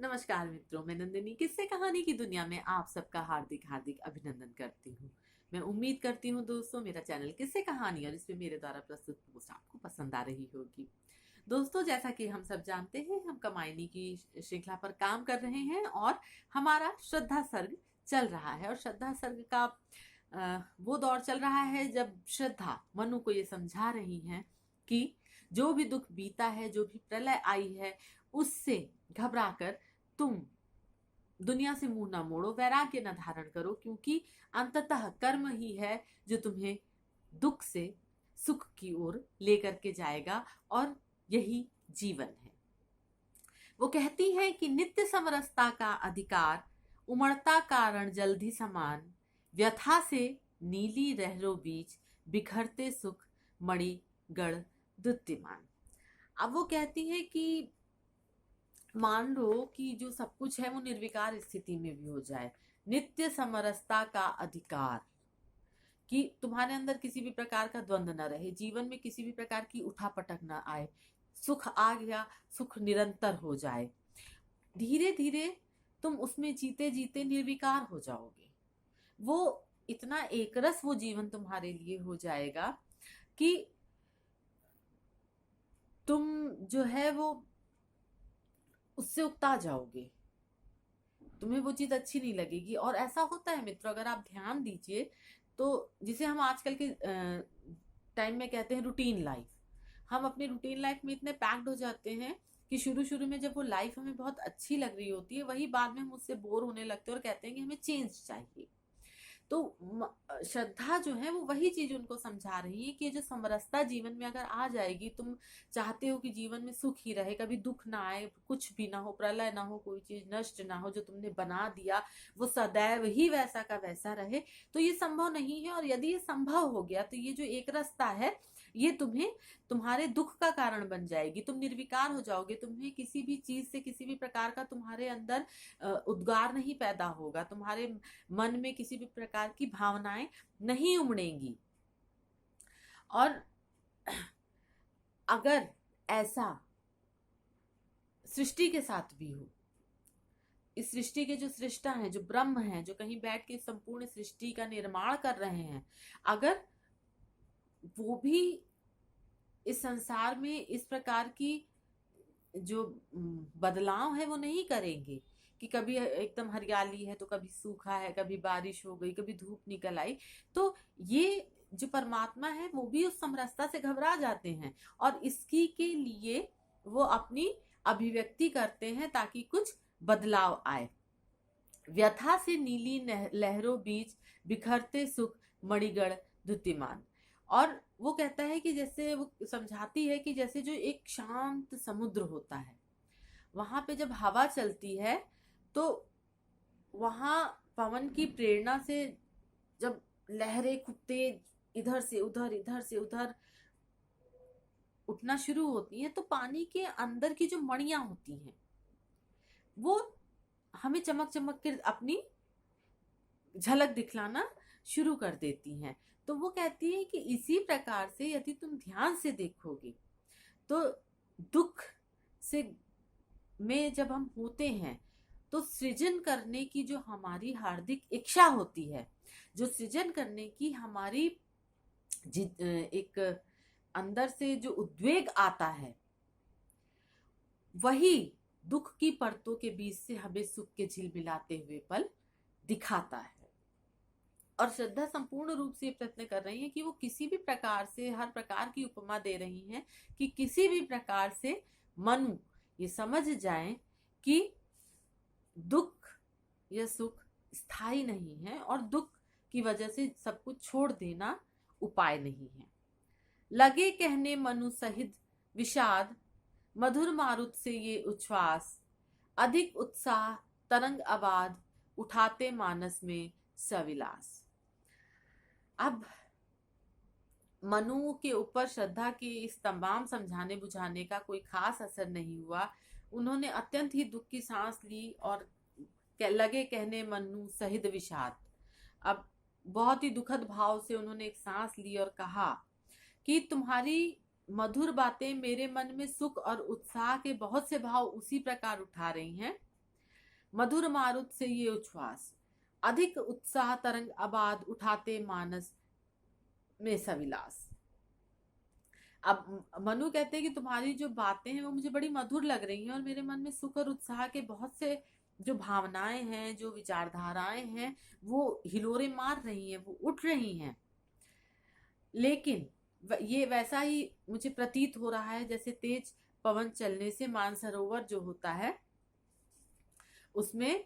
नमस्कार मित्रों, मैं नंदिनी किस्से कहानी की दुनिया में आप सबका हार्दिक हार्दिक अभिनंदन करती हूँ। मैं उम्मीद करती हूँ दोस्तों मेरा चैनल किस्से कहानी और इसमें मेरे द्वारा प्रस्तुत पोस्ट आपको पसंद आ रही होगी। दोस्तों, जैसा कि हम सब जानते हैं, हम कमायनी की श्रृंखला पर काम कर रहे हैं और हमारा श्रद्धा सर्ग चल रहा है। और श्रद्धा सर्ग का वो दौर चल रहा है जब श्रद्धा मनु को ये समझा रही है कि जो भी दुख बीता है, जो भी प्रलय आई है, उससे घबराकर तुम दुनिया से मुंह ना मोड़ो, वैराग्य न धारण करो, क्योंकि अंततः कर्म ही है जो तुम्हें दुख से सुख की ओर लेकर के जाएगा और यही जीवन है। वो कहती है कि नित्य समरसता का अधिकार, उमड़ता कारण जल्दी समान, व्यथा से नीली रहरो बीच, बिखरते सुख मणिगढ़ द्युतिमान। अब वो कहती है कि मान लो कि जो सब कुछ है वो निर्विकार स्थिति में भी हो जाए, नित्य समरसता का अधिकार, कि तुम्हारे अंदर किसी भी प्रकार का द्वंद्व न रहे, जीवन में किसी भी प्रकार की उठापटक न आए, सुख आ गया, सुख निरंतर हो जाए, धीरे धीरे तुम उसमें जीते जीते निर्विकार हो जाओगे। वो इतना एकरस वो जीवन तुम्हारे लिए हो जाएगा कि तुम जो है वो उससे उकता जाओगे, तुम्हें वो चीज अच्छी नहीं लगेगी। और ऐसा होता है मित्रों, अगर आप ध्यान दीजिए तो जिसे हम आजकल के टाइम में कहते हैं रूटीन लाइफ, हम अपनी रूटीन लाइफ में इतने पैक्ड हो जाते हैं कि शुरू शुरू में जब वो लाइफ हमें बहुत अच्छी लग रही होती है, वही बाद में हम उससे बोर होने लगते हैं और कहते हैं कि हमें चेंज चाहिए। तो श्रद्धा जो है वो वही चीज उनको समझा रही है कि ये जो समरसता जीवन में अगर आ जाएगी, तुम चाहते हो कि जीवन में सुख ही रहे, कभी दुख ना आए, कुछ भी ना हो, प्रलय ना हो, कोई चीज नष्ट ना हो, जो तुमने बना दिया वो सदैव ही वैसा का वैसा रहे, तो ये संभव नहीं है। और यदि ये संभव हो गया तो ये जो एक रास्ता है ये तुम्हें तुम्हारे दुख का कारण बन जाएगी, तुम निर्विकार हो जाओगे, तुम्हें किसी भी चीज से किसी भी प्रकार का तुम्हारे अंदर उद्गार नहीं पैदा होगा, तुम्हारे मन में किसी भी प्रकार की भावनाएं नहीं उमड़ेंगी। और अगर ऐसा सृष्टि के साथ भी हो, इस सृष्टि के जो सृष्टा हैं, जो ब्रह्म हैं, जो कहीं बैठ के संपूर्ण सृष्टि का निर्माण कर रहे हैं, अगर वो भी इस संसार में इस प्रकार की जो बदलाव है वो नहीं करेंगे कि कभी एकदम हरियाली है तो कभी सूखा है, कभी बारिश हो गई, कभी धूप निकल आई, तो ये जो परमात्मा है वो भी उस समरसता से घबरा जाते हैं और इसकी के लिए वो अपनी अभिव्यक्ति करते हैं ताकि कुछ बदलाव आए। व्यथा से नीली लहरों बीच, बिखरते सुख मणिगढ़ द्युतिमान। और वो कहता है कि जैसे वो समझाती है कि जैसे जो एक शांत समुद्र होता है, वहां पे जब हवा चलती है तो वहां पवन की प्रेरणा से जब लहरें खूब तेज इधर से उधर उठना शुरू होती हैं, तो पानी के अंदर की जो मणियां होती हैं वो हमें चमक चमक के अपनी झलक दिखलाना शुरू कर देती हैं। तो वो कहती है कि इसी प्रकार से यदि तुम ध्यान से देखोगे तो दुख से में जब हम होते हैं तो सृजन करने की जो हमारी हार्दिक इच्छा होती है, जो सृजन करने की हमारी एक अंदर से जो उद्वेग आता है, वही दुख की परतों के बीच से हमें सुख के झिलमिलाते हुए पल दिखाता है। और श्रद्धा संपूर्ण रूप से प्रयत्न कर रही है कि वो किसी भी प्रकार से, हर प्रकार की उपमा दे रही हैं कि किसी भी प्रकार से मनु ये समझ जाए कि दुख या सुख स्थायी नहीं है और दुख की वजह से सब कुछ छोड़ देना उपाय नहीं है। लगे कहने मनु सहित विषाद, मधुर मारुत से ये उच्छ्वास, अधिक उत्साह तरंग आबाद, उठाते मानस में सविलास। अब मनु के ऊपर श्रद्धा के इस तमाम समझाने बुझाने का कोई खास असर नहीं हुआ। उन्होंने अत्यंत ही दुख की सांस ली और लगे कहने मनु सहित विषाद। अब बहुत ही दुखद भाव से उन्होंने एक सांस ली और कहा कि तुम्हारी मधुर बातें मेरे मन में सुख और उत्साह के बहुत से भाव उसी प्रकार उठा रही हैं मधुर मारुत से ये उच्छ्वास, अधिक उत्साह तरंग आबाद उठाते मानस में सविलास। अब मनु कहते हैं कि तुम्हारी जो बातें हैं वो मुझे बड़ी मधुर लग रही हैं और मेरे मन में सुख और उत्साह के बहुत से जो भावनाएं हैं, जो विचारधाराएं हैं, वो हिलोरे मार रही हैं, वो उठ रही हैं। लेकिन ये वैसा ही मुझे प्रतीत हो रहा है जैसे तेज पवन चलने से मानसरोवर जो होता है उसमें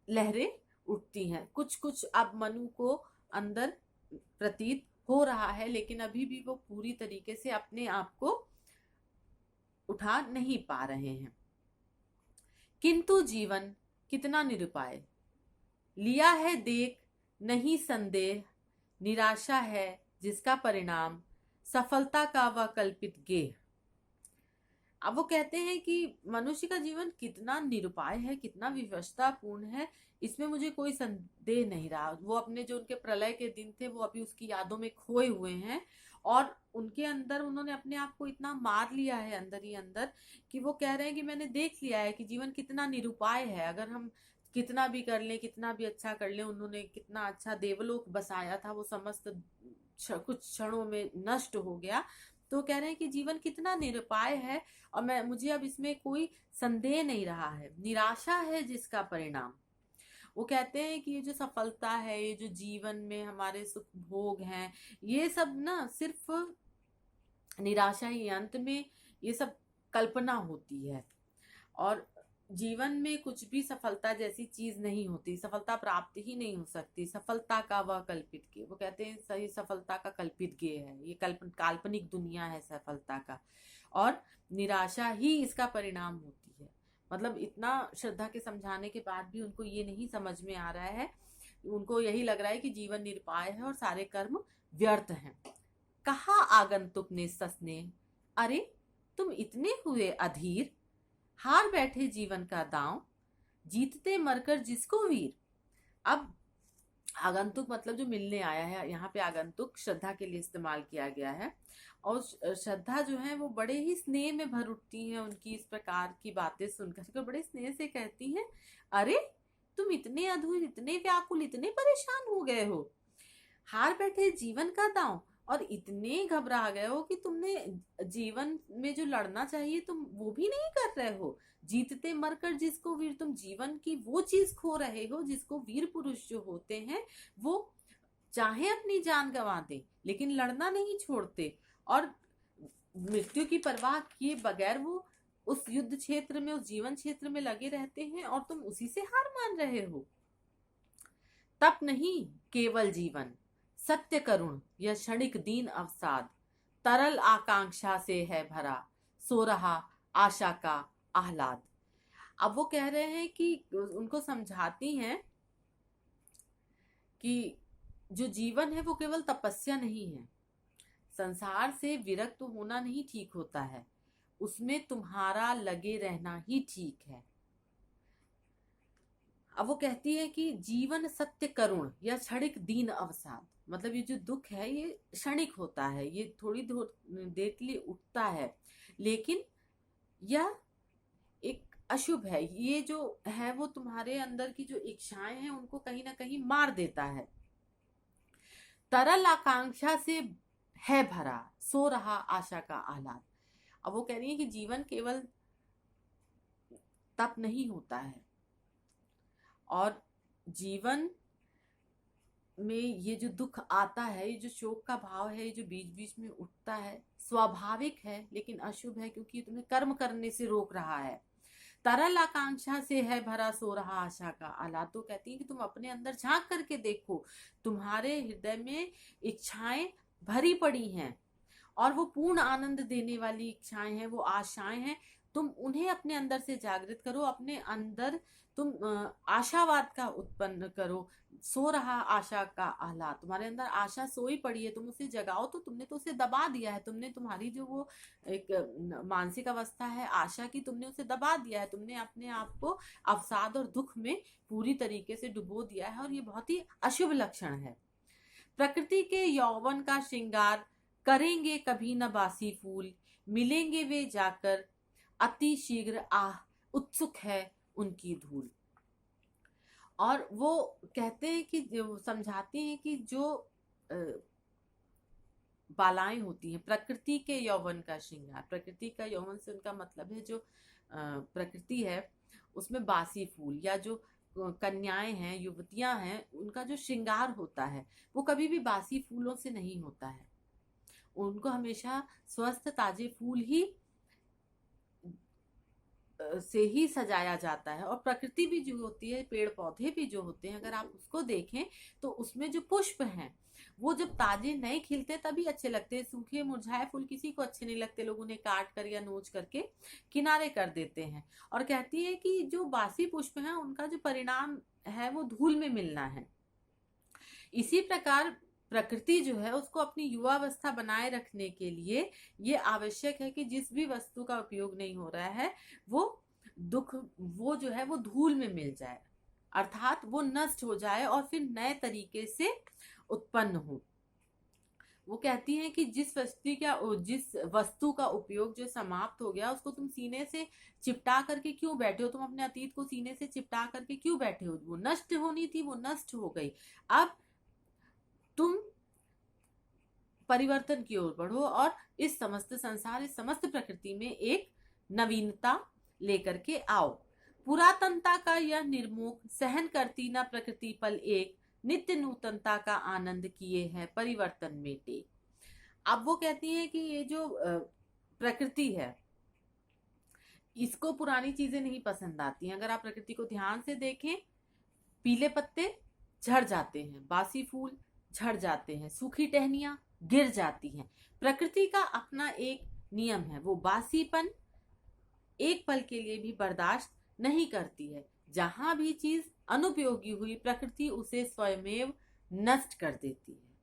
लहरें उठती हैं। कुछ कुछ अब मनु को अंदर प्रतीत हो रहा है, लेकिन अभी भी वो पूरी तरीके से अपने आप को उठा नहीं पा रहे हैं। किंतु जीवन कितना निरुपाय, लिया है देख नहीं संदेह, निराशा है जिसका परिणाम सफलता का वह कल्पित गेह। अब वो कहते हैं कि मनुष्य का जीवन कितना निरुपाय है, कितना विवशतापूर्ण है, इसमें मुझे कोई संदेह नहीं रहा। वो अपने जो उनके प्रलय के दिन थे वो अभी उसकी यादों में खोए हुए हैं और उनके अंदर उन्होंने अपने आप को इतना मार लिया है अंदर ही अंदर कि वो कह रहे हैं कि मैंने देख लिया है कि जीवन कितना निरुपाय है। अगर हम कितना भी कर लें, कितना भी अच्छा कर लें, उन्होंने कितना अच्छा देवलोक बसाया था वो समस्त कुछ क्षणों में नष्ट हो गया। तो कह रहे हैं कि जीवन कितना निरुपाय है और मुझे अब इसमें कोई संदेह नहीं रहा है। निराशा है जिसका परिणाम, वो कहते हैं कि ये जो सफलता है, ये जो जीवन में हमारे सुख भोग हैं, ये सब ना सिर्फ निराशा ही, अंत में ये सब कल्पना होती है और जीवन में कुछ भी सफलता जैसी चीज नहीं होती, सफलता प्राप्त ही नहीं हो सकती। सफलता का वह कल्पित गेय, वो कहते हैं सही सफलता का कल्पित गेय है, ये काल्पनिक दुनिया है सफलता का, और निराशा ही इसका परिणाम होती है। मतलब इतना श्रद्धा के समझाने के बाद भी उनको ये नहीं समझ में आ रहा है, उनको यही लग रहा है कि जीवन निरुपाय है और सारे कर्म व्यर्थ हैं। कहा आगंतुक ने ससने, अरे तुम इतने हुए अधीर, हार बैठे जीवन का दांव, जीतते मरकर जिसको वीर। अब आगंतुक मतलब जो मिलने आया है, यहाँ पे आगंतुक श्रद्धा के लिए इस्तेमाल किया गया है और श्रद्धा जो है वो बड़े ही स्नेह में भर उठती है उनकी इस प्रकार की बातें सुनकर, बड़े स्नेह से कहती हैं, अरे तुम इतने अधूर, इतने व्याकुल, इतने परेशान हो गए हो, हार बैठे जीवन का दांव, और इतने घबरा गए हो कि तुमने जीवन में जो लड़ना चाहिए तुम वो भी नहीं कर रहे हो। जीतते मरकर जिसको वीर, तुम जीवन की वो चीज खो रहे हो जिसको वीर पुरुष जो होते हैं वो चाहे अपनी जान गंवा दे लेकिन लड़ना नहीं छोड़ते और मृत्यु की परवाह किए बगैर वो उस युद्ध क्षेत्र में, उस जीवन क्षेत्र में लगे रहते हैं और तुम उसी से हार मान रहे हो। तप नहीं केवल जीवन, सत्य करुण यह क्षणिक दीन अवसाद, तरल आकांक्षा से है भरा, सो रहा आशा का आह्लाद। अब वो कह रहे हैं कि उनको समझाती हैं कि जो जीवन है वो केवल तपस्या नहीं है, संसार से विरक्त होना नहीं ठीक होता है, उसमें तुम्हारा लगे रहना ही ठीक है। अब वो कहती है कि जीवन सत्य करुण या क्षणिक दीन अवसाद, मतलब ये जो दुख है ये क्षणिक होता है, ये थोड़ी देर के लिए उठता है, लेकिन यह एक अशुभ है। ये जो है वो तुम्हारे अंदर की जो इच्छाएं हैं उनको कहीं ना कहीं मार देता है। तरल आकांक्षा से है भरा, सो रहा आशा का आह्लाद। अब वो कह रही है कि जीवन केवल तप नहीं होता है और जीवन में ये जो दुख आता है, ये जो शोक का भाव है, ये जो बीच बीच में उठता है, स्वाभाविक है लेकिन अशुभ है क्योंकि तुम्हें कर्म करने से रोक रहा है। तरल आकांक्षा से है भरा, सो रहा आशा का आह्लाद। तो कहती है कि तुम अपने अंदर झांक करके देखो, तुम्हारे हृदय में इच्छाएं भरी पड़ी हैं और वो पूर्ण आनंद देने वाली इच्छाएं हैं, वो आशाएं हैं। तुम उन्हें अपने अंदर से जागृत करो, अपने अंदर तुम आशावाद का उत्पन्न करो। सो रहा आशा का आह्लाद, तुम्हारे अंदर आशा सोई पड़ी है, तुम उसे जगाओ। तो तुमने तो उसे दबा दिया है, तुमने तुम्हारी जो वो एक मानसिक अवस्था है आशा की, तुमने उसे दबा दिया है, तुमने अपने आप को अवसाद और दुख में पूरी तरीके से डुबो दिया है और ये बहुत ही अशुभ लक्षण है। प्रकृति के यौवन का श्रृंगार करेंगे कभी न बासी फूल, मिलेंगे वे जाकर अति शीघ्र, आह उत्सुक है उनकी धूल। और वो कहते हैं कि जो समझाती हैं कि जो बालाएं होती हैं प्रकृति के यौवन का श्रृंगार, प्रकृति का यौवन से उनका मतलब है जो प्रकृति है उसमें बासी फूल या जो कन्याएं हैं युवतियां हैं उनका जो श्रृंगार होता है वो कभी भी बासी फूलों से नहीं होता है। उनको हमेशा स्वस्थ ताजे फूल ही से ही सजाया जाता है। और प्रकृति भी जो होती है, पेड़ पौधे भी जो होते हैं, अगर आप उसको देखें तो उसमें जो पुष्प हैं वो जब ताजे नए खिलते तभी अच्छे लगते हैं। सूखे मुरझाए फूल किसी को अच्छे नहीं लगते, लोग उन्हें काट कर या नोच करके किनारे कर देते हैं। और कहती है कि जो बासी पुष्प हैं उनका जो परिणाम है वो धूल में मिलना है। इसी प्रकार प्रकृति जो है उसको अपनी युवावस्था बनाए रखने के लिए ये आवश्यक है कि जिस भी वस्तु का उपयोग नहीं हो रहा है वो वो जो है वो धूल में मिल जाए, अर्थात वो नष्ट हो जाए और फिर नए तरीके से उत्पन्न हो। वो कहती हैं कि जिस वस्तु का उपयोग जो समाप्त हो गया उसको तुम सीने से चिपटा करके क्यों बैठे हो, तुम अपने अतीत को सीने से चिपटा करके क्यों बैठे हो, वो नष्ट होनी थी वो नष्ट हो गई। अब तुम परिवर्तन की ओर बढ़ो और इस समस्त संसार, इस समस्त प्रकृति में एक नवीनता लेकर के आओ। पुरातनता का यह निर्मुख सहन करती न प्रकृति पल एक, नित्य नूतनता का आनंद किए हैं परिवर्तन में टेक। अब वो कहती है कि ये जो प्रकृति है इसको पुरानी चीजें नहीं पसंद आती हैं। अगर आप प्रकृति को ध्यान से देखें, पीले पत्ते झड़ जाते हैं, बासी फूल झड़ जाते हैं, सूखी टहनियां गिर जाती हैं। प्रकृति का अपना एक नियम है, वो बासीपन एक पल के लिए भी बर्दाश्त नहीं करती है। जहां भी चीज अनुपयोगी हुई प्रकृति उसे स्वयमेव नष्ट कर देती है।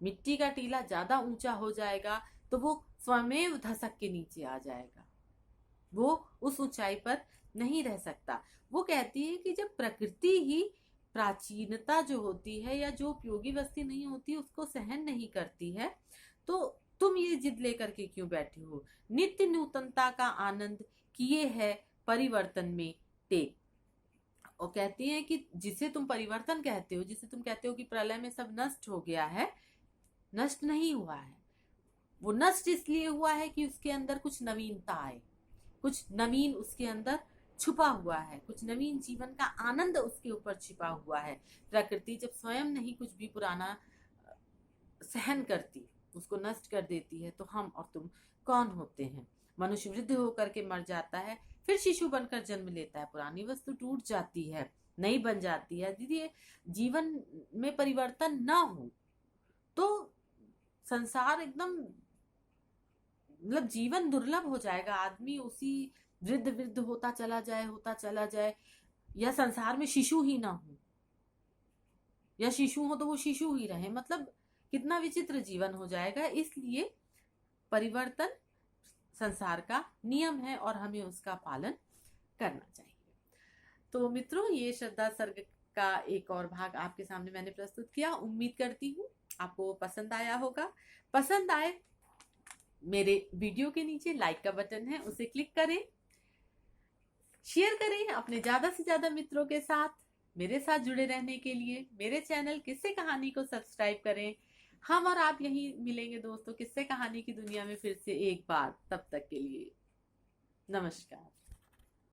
मिट्टी का टीला ज्यादा ऊंचा हो जाएगा तो वो स्वयमेव धसक के नीचे आ जाएगा, वो उस ऊंचाई पर नहीं रह सकता। वो कहती है कि जब प्रकृति ही प्राचीनता जो होती है या जो उपयोगी वस्तु नहीं होती उसको सहन नहीं करती है तो तुम ये जिद लेकर के क्यों बैठे हो। नित्य नूतनता का आनंद किए है परिवर्तन में टेक। और कहती है कि जिसे तुम परिवर्तन कहते हो, जिसे तुम कहते हो कि प्रलय में सब नष्ट हो गया है, नष्ट नहीं हुआ है। वो नष्ट इसलिए हुआ है कि उसके अंदर कुछ नवीनता आए, कुछ नवीन उसके अंदर छुपा हुआ है, कुछ नवीन जीवन का आनंद उसके ऊपर छिपा हुआ है। प्रकृति जब स्वयं नहीं कुछ भी पुराना सहन करती, उसको नष्ट कर देती है, तो हम और तुम कौन होते हैं। मनुष्य वृद्ध होकर के मर जाता है, फिर शिशु बनकर जन्म लेता है, पुरानी वस्तु टूट जाती है, नई बन जाती है। दीदी जीवन में परिवर्तन ना हो तो संसार एकदम मतलब जीवन दुर्लभ हो जाएगा। आदमी उसी वृद्ध होता चला जाए, या संसार में शिशु ही ना हो, या शिशु हो तो वो शिशु ही रहे, मतलब कितना विचित्र जीवन हो जाएगा। इसलिए परिवर्तन संसार का नियम है और हमें उसका पालन करना चाहिए। तो मित्रों, ये श्रद्धा सर्ग का एक और भाग आपके सामने मैंने प्रस्तुत किया। उम्मीद करती हूँ आपको पसंद आया होगा। पसंद आए मेरे वीडियो के नीचे लाइक का बटन है, उसे क्लिक करें, शेयर करें अपने ज्यादा से ज्यादा मित्रों के साथ। मेरे साथ जुड़े रहने के लिए मेरे चैनल किस्से कहानी को सब्सक्राइब करें। हम और आप यहीं मिलेंगे दोस्तों किस्से कहानी की दुनिया में फिर से एक बार। तब तक के लिए नमस्कार।